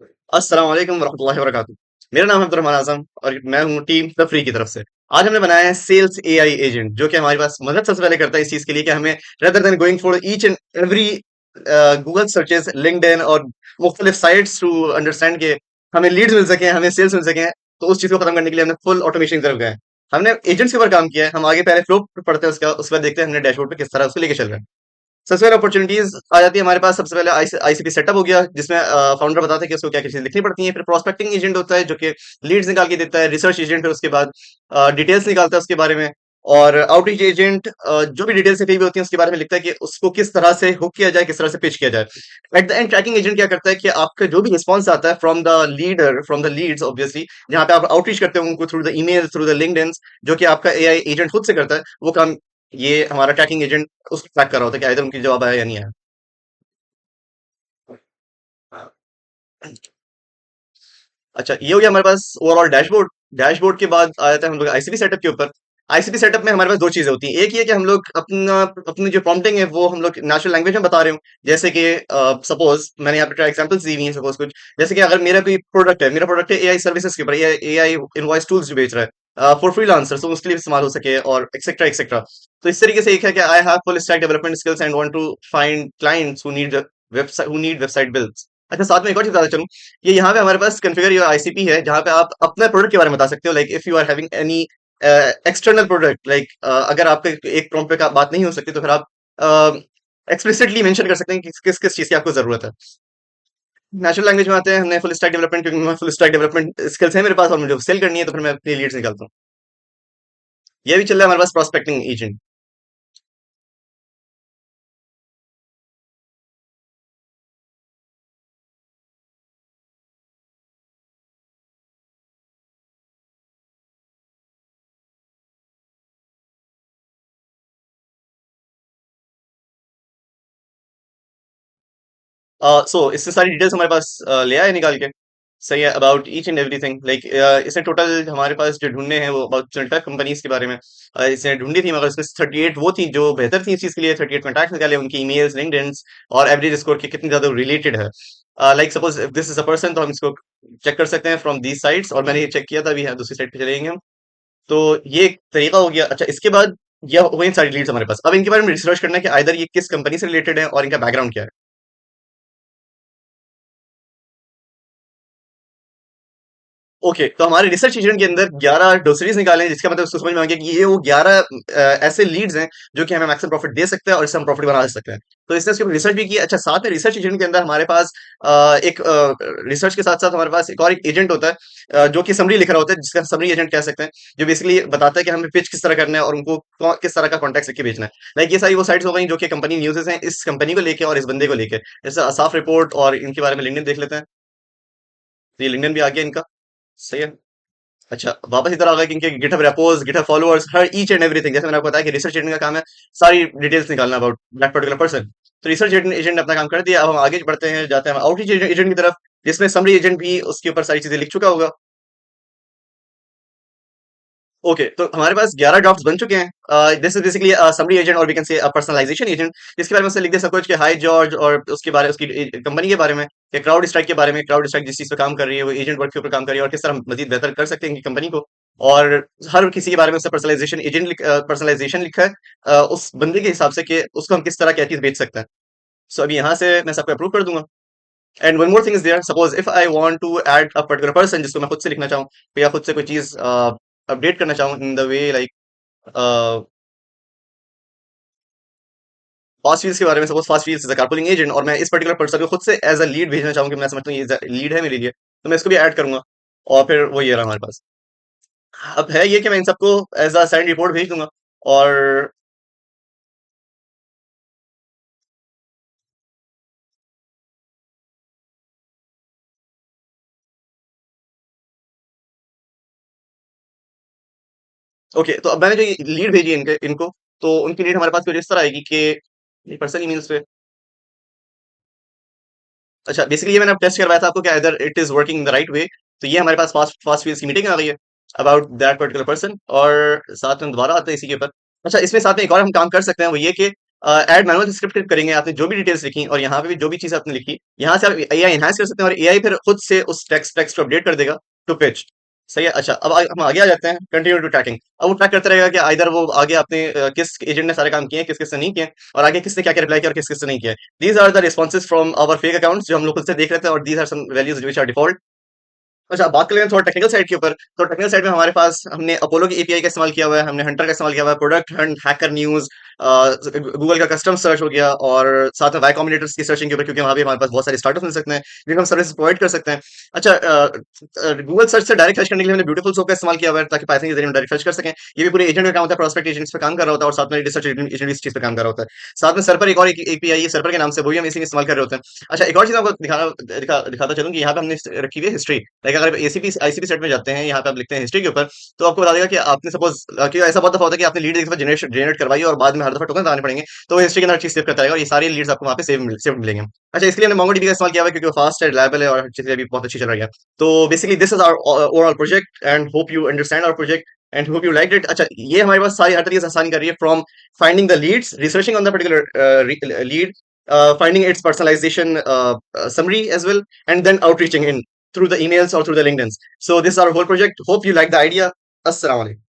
अस्सलाम वालेकुम वरहमतुल्लाहि वबरकातुहू। मेरा नाम है अब्दुर्रहमान आज़म और मैं हूँ टीम द फ्री की तरफ से। आज हमने बनाया है सेल्स एआई एजेंट जो कि हमारे पास मदद सबसे पहले करता है इस चीज़ के लिए कि हमें rather than going for each and every Google searches, LinkedIn और मुख्तलिफ साइट्स टू अंडरस्टैंड के हमें लीड्स मिल सकें, हमें सेल्स मिल सकें, तो उस चीज़ को खत्म करने के लिए हमने फुल ऑटोमेशन की तरफ गए हैं। हमने एजेंट्स के ऊपर काम किया है। हम आगे पहले फ्लो पढ़ते हैं उसका, उसके बाद देखते हैं हमने डैशबोर्ड पे किस तरह उसको लेके चल रहे हैं। सबसे पहले अपॉर्चुनिटीज आ जाती है हमारे पास। सबसे पहले आईसीपी सेटअप हो गया जिसमें फाउंडर बताते हैं कि उसको क्या क्या चीजें लिखनी पड़ती हैं। फिर प्रोस्पेक्टिंग एजेंट होता है जो कि लीड्स निकाल के देता है। रिसर्च एजेंट फिर उसके बाद डिटेल्स निकालता है उसके बारे में। और आउटरीच एजेंट जो भी डिटेल्स चाहिए होती हैं उसके बारे में लिखता है कि उसको किस तरह से हुक किया जाए, किस तरह से पिच किया जाए। At the end tracking agent क्या करता है कि आपका जो भी रिस्पॉन्स आता है from the leader, from the leads obviously, जहाँ पे आप आउटरीच करते हो उनको through the email, through the LinkedIn, जो कि आपका एआई एजेंट खुद से करता है, वो काम ये हमारा ट्रैकिंग एजेंट उसको ट्रैक कर रहा होता है कि आइदर उनकी जवाब आया या नहीं आया। अच्छा, ये हो गया हमारे पास ओवरऑल डैशबोर्ड। डैशबोर्ड के बाद आ जाता है हम लोग आईसीपी सेटअप के ऊपर। आईसीपी सेटअप में हमारे पास दो चीजें होती हैं। एक ये कि हम लोग अपना अपनी जो प्रॉम्प्टिंग है वो हम लोग नेचुरल लैंग्वेज में बता रहे हो। जैसे कि सपोज मैंने यहाँ पे एग्जांपल्स दी हुई हैं। सपोज कुछ जैसे कि अगर मेरा कोई प्रोडक्ट है, मेरा प्रोडक्ट है एआई सर्विसेज के ऊपर, एआई इनवॉइस टूल्स जो बेच रहा है फॉर फ्रीलांसर, तो उसके लिए भी इस्तेमाल हो सके और एक्सेट्रा एक्सेट्रा। तो इस तरीके से एक है कि I have full stack development skills and want to find clients who need website builds. अच्छा, साथ में एक और चीज बताता चलूं, ये यहाँ पे हमारे पास कॉन्फ़िगर योर आईसीपी है जहाँ पे आप अपने प्रोडक्ट के बारे में बता सकते हो। Like if you are having any external product, like अगर आपके एक प्रॉम्प्ट पे का बात नहीं हो सकती तो फिर आप एक्सप्लिसिटली मेंशन कर सकते हैं कि किस किस चीज की आपको जरूरत है। नेचुरल लैंग्वेज में आते हैं। हमने फुल स्टैक डेवलपमेंट, क्योंकि मैं फुल स्टैक डेवलपमेंट स्किल्स है मेरे पास और मुझे सेल करनी है, तो फिर मैं अपनी लीड्स निकालता हूँ। ये भी चल रहा है हमारे पास प्रोस्पेक्टिंग एजेंट। सो इससे सारी डिटेल्स हमारे पास ले आए निकाल के। सही है, about each and everything. Like इसने टोटल हमारे पास जो ढूंढने हैं वो अबाउट 25 कंपनीज के बारे में इसने ढूंढी थी, मगर इसमें 38 वो थी जो बेहतर थी इस चीज के लिए। 38 कॉन्टैक्ट निकाले, उनकी ईमेल्स, लिंक्डइन्स और एवरेज स्कोर के कितनी ज्यादा रिलेटेड है। Like suppose this is a person, तो हम इसको चेक कर सकते हैं फ्रॉम दीज साइट्स, और मैंने ये चेक किया था अभी। है दूसरी साइट पे चलेंगे हम। तो ये एक तरीका हो गया। अच्छा, इसके बाद यह हो गई सारी लीड्स हमारे पास। अब इनके बारे में रिसर्च करना है कि आइदर ये किस कंपनी से रिलेटेड है और इनका बैकग्राउंड क्या है। ओके, तो हमारे रिसर्च एजेंट के अंदर 11 डोसरीज निकाले हैं, जिसका मतलब उसको समझ में आ गया कि ये वो 11 ऐसे लीड्स हैं जो कि हमें मैक्सिमम प्रॉफिट दे सकते हैं और इससे हम प्रॉफिट बना सकते हैं। तो इसने उसके ऊपर रिसर्च भी की। अच्छा, साथ में रिसर्च एजेंट के अंदर हमारे पास एक रिसर्च के साथ साथ हमारे पास एक और एक एजेंट होता है जो कि समरी लिख रहा होता है, जिसका समरी एजेंट कह सकते हैं, जो बेसिकली बताता है कि हमें पिच किस तरह करना है और उनको किस तरह का कॉन्टेक्ट लिख के भेजना है। लाइक ये सारी वो साइट्स हो गई जो कि कंपनी न्यूज़ेस हैं इस कंपनी को लेके और इस बंदे को लेके। जैसे असाफ रिपोर्ट, और इनके बारे में लिंक्डइन देख लेते हैं। तो ये लिंक्डइन भी आ गया इनका। सही है। अच्छा, वापस इधर आ गए कि इनके GitHub repos, GitHub followers, her each and everything. जैसे मैंने आपको बताया कि रिसर्च एजेंट का काम है सारी डिटेल्स निकालना अबाउट दैट पर्टिकुलर पर्सन। तो रिसर्च एजेंट ने अपना काम कर दिया। अब हम आगे बढ़ते हैं, जाते हैं आउटरीच एजेंट की तरफ, जिसमें समरी एजेंट भी उसके ऊपर सारी चीजें लिख चुका होगा। ओके, तो हमारे पास 11 ड्राफ्ट्स बन चुके हैं। This is basically summary agent, और we can say personalization agent, जिसके बारे में उससे लिख दे सब कुछ कि हाय जॉर्ज, और उसके बारे उसकी कंपनी के बारे में, या क्राउड स्ट्राइक के बारे में। क्राउड स्ट्राइक जिस चीज पे काम कर रही है वो एजेंट वर्क के ऊपर काम कर रही है, और किस तरह हम मजीद बेहतर कर सकते हैं कंपनी को। और हर किसी के बारे में उससे पर्सनलाइजेशन लिखा है उस बंदे के हिसाब से कि उसको हम किस तरह क्या चीज बेच सकते हैं। सो अभी यहाँ से मैं सबको अप्रूव कर दूंगा। And one more thing is there, suppose if I want to add a particular person जिसको मैं खुद से लिखना चाहूँ, या खुद से कोई चीज अपडेट करना चाहूँ in the way, like fast wheels के बारे में। Suppose fast wheels is a carpooling agent, और मैं इस पर्टिकुलर पर्सन को खुद से एज अ लीड भेजना चाहूँ कि मैं समझता हूँ ये लीड है मेरे लिए, तो मैं इसको भी ऐड करूंगा। और फिर वो ये रहा हमारे पास। अब है ये कि मैं इन सबको एज अ साइन रिपोर्ट भेज दूंगा। और ओके, तो अब मैंने जो लीड भेजी है इनको, तो उनकी लीड हमारे पास कुछ इस तरह आएगी कि पर्सन ईमेल्स पे। अच्छा, बेसिकली ये मैंने अब टेस्ट करवाया था आपको कि other it is working in the right way. तो ये हमारे पास फास्ट फास्ट व्हील्स की मीटिंग आ गई है अबाउट दैट पर्टिकुलर पर्सन। और साथ में दोबारा आते हैं इसी के ऊपर। अच्छा, इसमें साथ में एक और हम काम कर सकते हैं, वो ये कि ऐड मैनुअल स्क्रिप्ट करेंगे, आपने जो भी डिटेल्स लिखी और यहाँ पे भी जो भी चीज़ आपने लिखी, यहाँ से आप एआई एनहांस कर सकते हैं और एआई फिर खुद से उस टेक्स्ट को अपडेट कर देगा टू पिच। सही है। अच्छा, अब हम आगे आ जाते हैं कंटिन्यू टू ट्रैकिंग। अब वो ट्रैक करता रहेगा कि आइदर वो आगे आपने किस एजेंट ने सारे काम किए हैं, किस किसने नहीं किए, और आगे किसने क्या क्या रिप्लाई किया और किस किसने नहीं किया। These are the responses from our fake accounts जो हम लोग खुद से देख रहे थे, और these are some values which are default. अच्छा, बात कर लेते हैं थोड़ा टेक्निकल साइड के ऊपर। तो टेक्निकल साइड में हमारे पास हमने अपोलो की एपीआई का इस्तेमाल किया हुआ है, हमने हंटर का इस्तेमाल किया हुआ है, product Hunt, hacker news, Google का कस्टम सर्च हो गया, और साथ में वाई कॉम्बिनेटर्स की सर्चिंग के ऊपर, क्योंकि वहाँ भी हमारे पास बहुत सारे स्टार्टअप्स मिल सकते हैं जिनको हम सर्विस प्रोवाइड कर सकते हैं। अच्छा, गूगल सर्च से डायरेक्ट सर्च करने के लिए हमने ब्यूटीफुल सोप का इस्तेमाल किया हुआ है ताकि पाइथन के जरिए हम डायरेक्ट सर्च कर सकें। ये भी पूरे एजेंट का काम होता है, प्रोस्पेक्ट एजेंट्स पे काम कर रहा होता है, और साथ में रिसर्च एजेंट इस चीज़ पे काम कर रहा होता है। साथ में सर्पर एक और एपीआई है सर्पर के नाम से, वो भी हम इसी में इस्तेमाल कर रहे होते हैं। अच्छा, एक और चीज़ आपको दिखाता चलूँ कि यहाँ पे हमने रखी हुई है हिस्ट्री। लाइक अगर एसीपी आईसीपी सेट में जाते हैं, यहाँ पे आप लिखते हैं हिस्ट्री के ऊपर, तो आपको बता देगा कि आपने सपोज कि ऐसा बहुत दफा होता है कि आपने लीड एक दफा जनरेट करवाई और बाद में हर दफा टोकन लगाने पड़ेंगे, तो वो हिस्ट्री के अंदर चीज सेव करता रहेगा और ये सारी लीड्स आपको वहाँ पे सेव मिलेंगे। अच्छा, इसके लिए हमने मोंगोडीबी का इस्तेमाल किया हुआ है क्योंकि वो फास्ट है, रिलायबल है, और हर चीज़ अभी बहुत अच्छी चल रही है। तो basically this is our overall project and hope you understand our project and hope you like it. अच्छा, ये हमारे पास सारी हर तरीके से आसानी कर रही है, from finding the leads, researching on the particular lead, finding its personalization summary as well, and then outreaching in through the emails or through the LinkedIn's. So this is our whole project. Hope you like the idea. Assalamu alaikum.